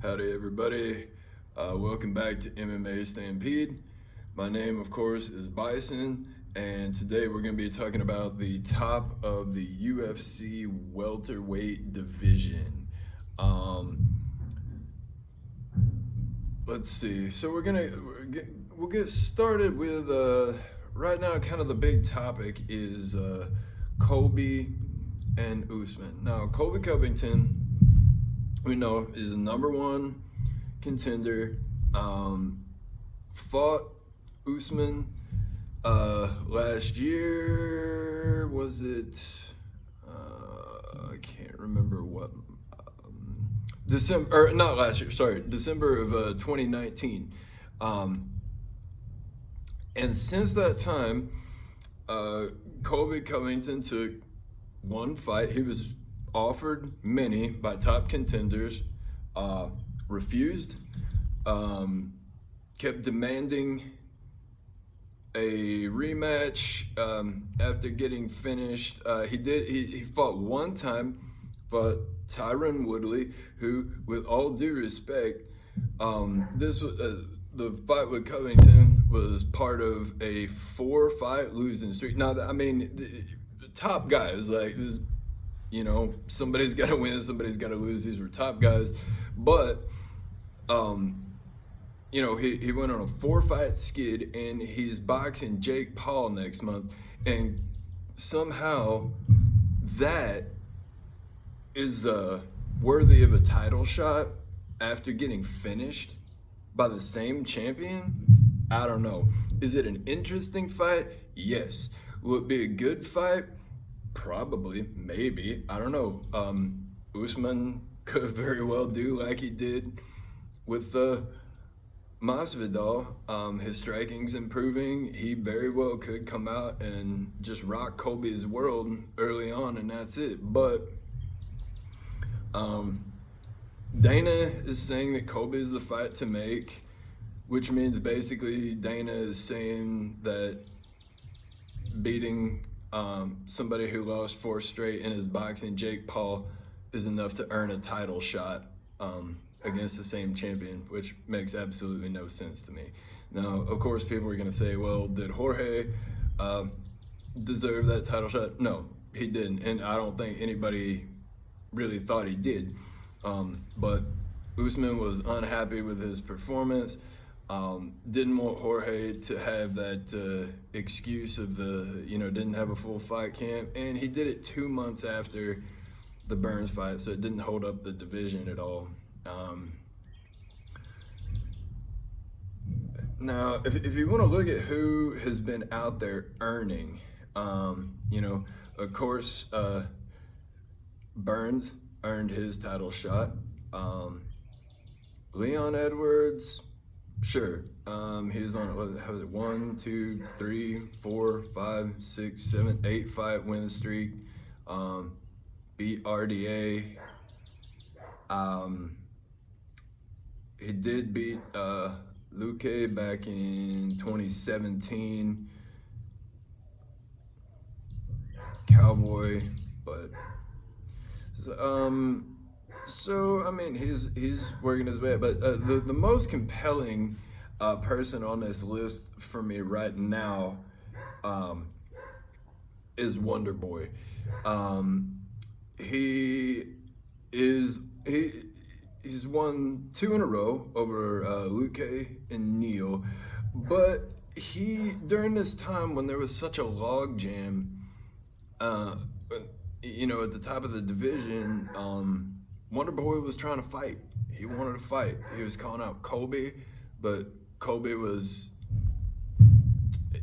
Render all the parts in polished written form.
Howdy everybody, welcome back to MMA Stampede. My name of course is Bison, and today we're going to be talking about the top of the UFC welterweight division. Let's see, so we'll get started with right now kind of the big topic is Colby and Usman. Now Colby Covington, we know, is the #1 contender. Fought Usman last year. Was it? I can't remember what. December, or not last year. Sorry, December of 2019. And since that time, Colby Covington took one fight. He was offered many by top contenders, refused, kept demanding a rematch after getting finished. He fought one time, fought Tyron Woodley, who, with all due respect, this was the fight with Covington was part of a 4-fight losing streak. Now, I mean, the top guys, like, this, you know, somebody's got to win, somebody's got to lose. These were top guys. But, you know, he went on a 4-fight skid, and he's boxing Jake Paul next month. And somehow that is worthy of a title shot after getting finished by the same champion. I don't know. Is it an interesting fight? Yes. Will it be a good fight? Probably, maybe, I don't know. Usman could very well do like he did with Masvidal. His striking's improving. He very well could come out and just rock Colby's world early on, and that's it. But Dana is saying that Colby's the fight to make, which means basically Dana is saying that beating somebody who lost 4 straight in his boxing, Jake Paul, is enough to earn a title shot against the same champion, which makes absolutely no sense to me. Now, of course, people are going to say, well, did Jorge deserve that title shot? No, he didn't, and I don't think anybody really thought he did. But Usman was unhappy with his performance. Didn't want Jorge to have that excuse of didn't have a full fight camp, and he did it 2 months after the Burns fight, so it didn't hold up the division at all. Now, if you want to look at who has been out there earning, of course, Burns earned his title shot. Leon Edwards, sure. He's on, how was it, 1, 2, 3, 4, 5, 6, 7, 8-fight win streak. Beat RDA. He did beat Luque back in 2017. Cowboy, but so I mean, he's working his way up. But the most compelling person on this list for me right now is Wonder Boy. He's won 2 in a row over Luque and Neal, but during this time when there was such a log jam, at the top of the division, Wonder Boy was trying to fight. He wanted to fight. He was calling out Colby, but Colby was,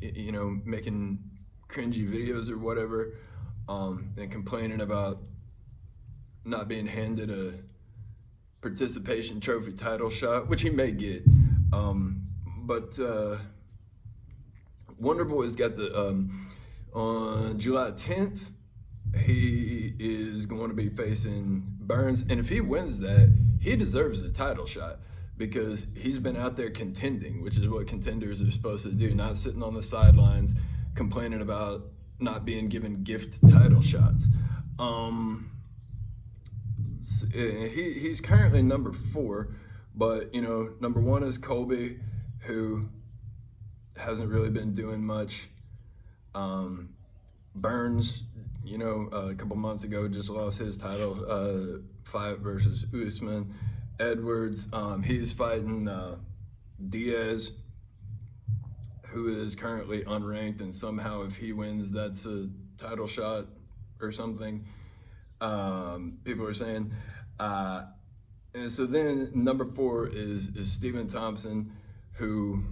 making cringy videos or whatever, and complaining about not being handed a participation trophy title shot, which he may get. But Wonder Boy's got the, on July 10th, he is going to be facing Burns, and if he wins that, he deserves a title shot because he's been out there contending, which is what contenders are supposed to do, not sitting on the sidelines complaining about not being given gift title shots. He's currently number 4, but number 1 is Colby, who hasn't really been doing much. Burns, a couple months ago just lost his title fight versus Usman. Edwards, he's fighting Diaz, who is currently unranked, and somehow if he wins, that's a title shot or something. People are saying. And so then number 4 is Stephen Thompson, who,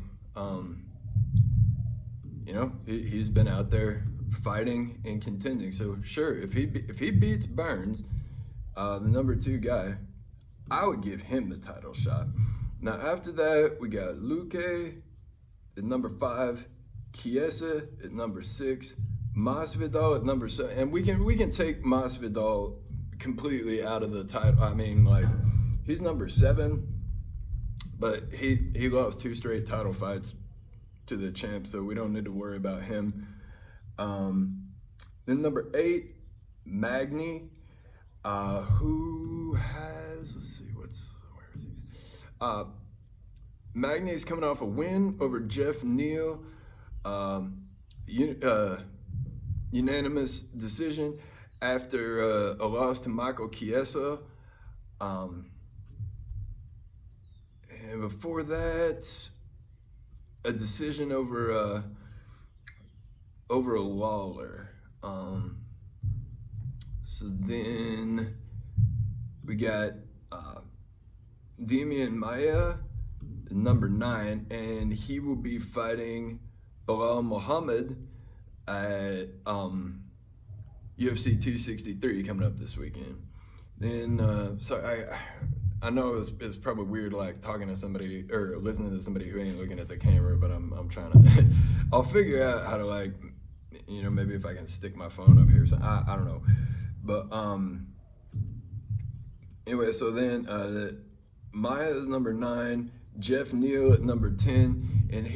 he's been out there fighting and contending. So sure, if he beats Burns, the number 2 guy, I would give him the title shot. Now after that, we got Luque at number 5, Chiesa at number 6, Masvidal at number 7, and we can take Masvidal completely out of the title. I mean, like, he's number 7, but he lost 2 straight title fights to the champ, so we don't need to worry about him. Then number 8, Magny, who has, let's see, where is he? Magny's coming off a win over Neal, unanimous decision after a loss to Michael Chiesa. And before that, a decision over Lawler. So then we got Demian Maya, number 9, and he will be fighting Bilal Muhammad at UFC 263 coming up this weekend. Then, I know it's probably weird, like, talking to somebody or listening to somebody who ain't looking at the camera, but I'm trying to. I'll figure out how to, like, maybe if I can stick my phone up here. So I don't know, but anyway. So then Maya is number 9, Neal at number 10, and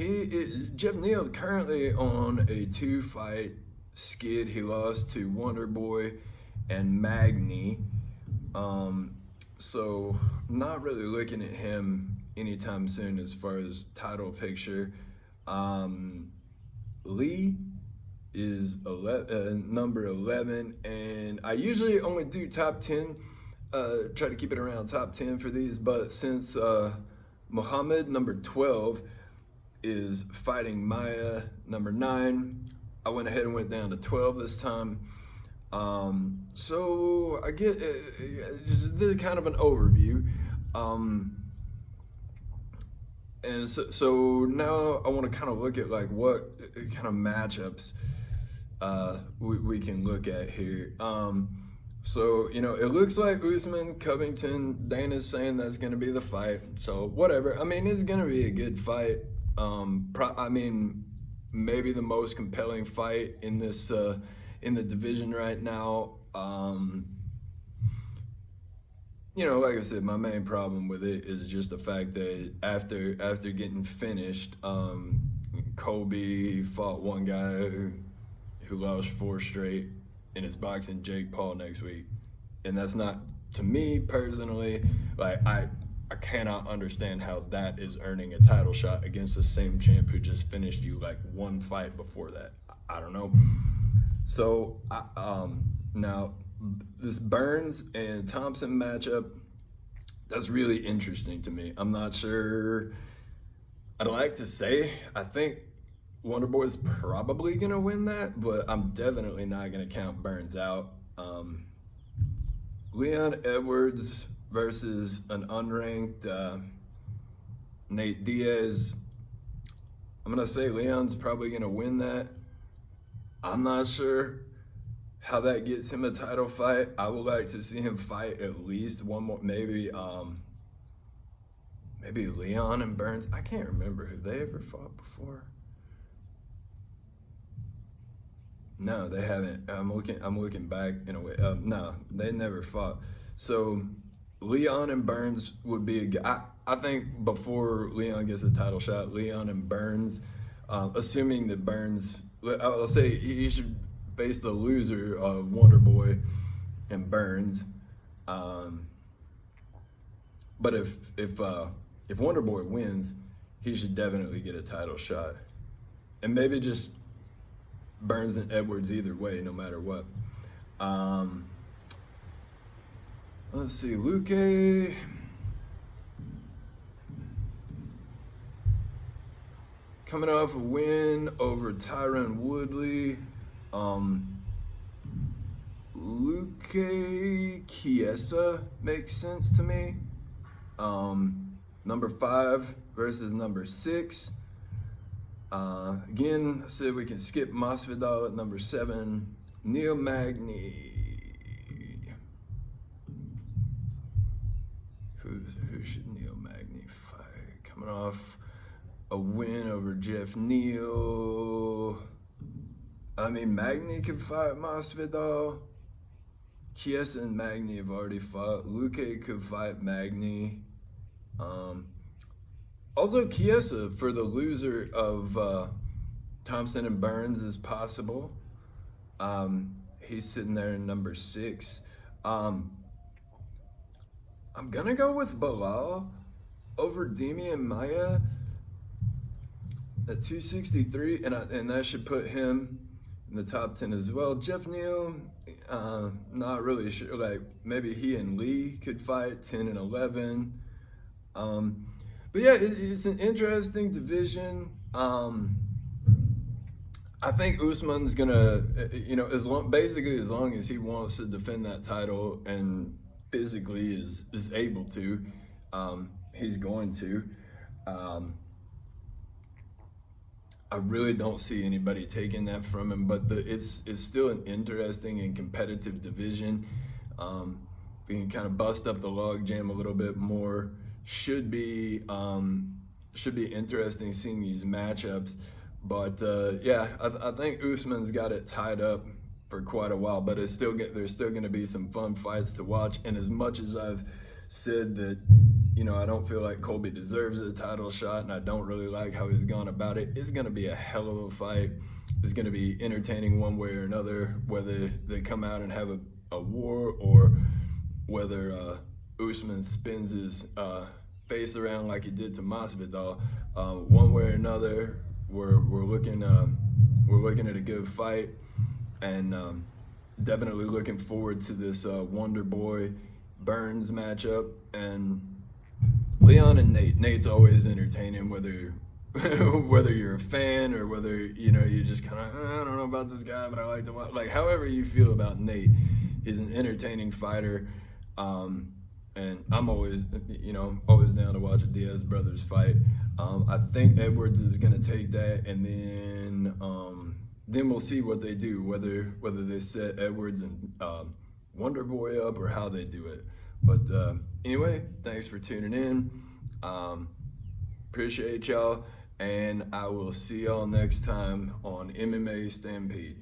Jeff Neal currently on a 2-fight skid. He lost to Wonder Boy and Magny. So not really looking at him anytime soon as far as title picture. Lee is number 11, and I usually only do top 10, try to keep it around top 10 for these, but since Muhammad, number 12, is fighting Maya, number 9, I went ahead and went down to 12 this time. So I get just this kind of an overview, and so now I want to kind of look at, like, what kind of matchups we can look at here. So it looks like Usman Covington, Dana's saying that's going to be the fight. So whatever. I mean, it's going to be a good fight. I mean, maybe the most compelling fight in this in the division right now. Like I said, my main problem with it is just the fact that after getting finished, Colby fought one guy who lost 4 straight and is boxing Jake Paul next week. And that's not, to me personally, like, I cannot understand how that is earning a title shot against the same champ who just finished you, like, 1 fight before that. I don't know. So now this Burns and Thompson matchup, that's really interesting to me. I'm not sure. I'd like to say I think Wonder Boy's probably gonna win that, but I'm definitely not gonna count Burns out. Leon Edwards versus an unranked Nate Diaz. I'm gonna say Leon's probably gonna win that. I'm not sure how that gets him a title fight. I would like to see him fight at least one more, maybe Leon and Burns. I can't remember. Have they ever fought before? No, they haven't. I'm looking back in a way. No, they never fought. So Leon and Burns would be I think before Leon gets a title shot, Leon and Burns, assuming that Burns, I'll say he should face the loser of Wonder Boy and Burns. But if Wonder Boy wins, he should definitely get a title shot, and maybe just Burns and Edwards either way, no matter what. Let's see, Luque. Coming off a win over Tyron Woodley. Luque Chiesa makes sense to me. Number 5 versus number 6. Again, I said we can skip Masvidal at number 7. Neal Magny. Who should Neal Magny fight? Coming off a win over Jeff Neal. I mean, Magny could fight Masvidal. Chiesa and Magny have already fought. Luque could fight Magny. Also, Chiesa for the loser of Thompson and Burns is possible. He's sitting there in number 6. I'm gonna go with Bilal over Demian Maya at 263, and that should put him in the top 10 as well. Jeff Neal, not really sure. Like maybe he and Lee could fight 10 and 11. But yeah, it's an interesting division. I think Usman's gonna, as long as he wants to defend that title and physically is able to, he's going to. I really don't see anybody taking that from him, but it's still an interesting and competitive division. We can kind of bust up the log jam a little bit more. Should be interesting seeing these matchups. But yeah, I think Usman's got it tied up for quite a while, but there's still going to be some fun fights to watch. And as much as I've said that, I don't feel like Colby deserves a title shot, and I don't really like how he's gone about it, it's going to be a hell of a fight. It's going to be entertaining one way or another, whether they come out and have a war or whether Usman spins his face around like he did to Masvidal. One way or another, we're looking at a good fight, and definitely looking forward to this Wonder Boy Burns matchup. And Leon and Nate. Nate's always entertaining, whether you're a fan or whether you just kind of I don't know about this guy, but I like to watch. Like however you feel about Nate, he's an entertaining fighter. And I'm always down to watch a Diaz brothers fight. I think Edwards is gonna take that, and then we'll see what they do, whether they set Edwards and Wonder Boy up or how they do it. But anyway, thanks for tuning in. Appreciate y'all, and I will see y'all next time on MMA Stampede.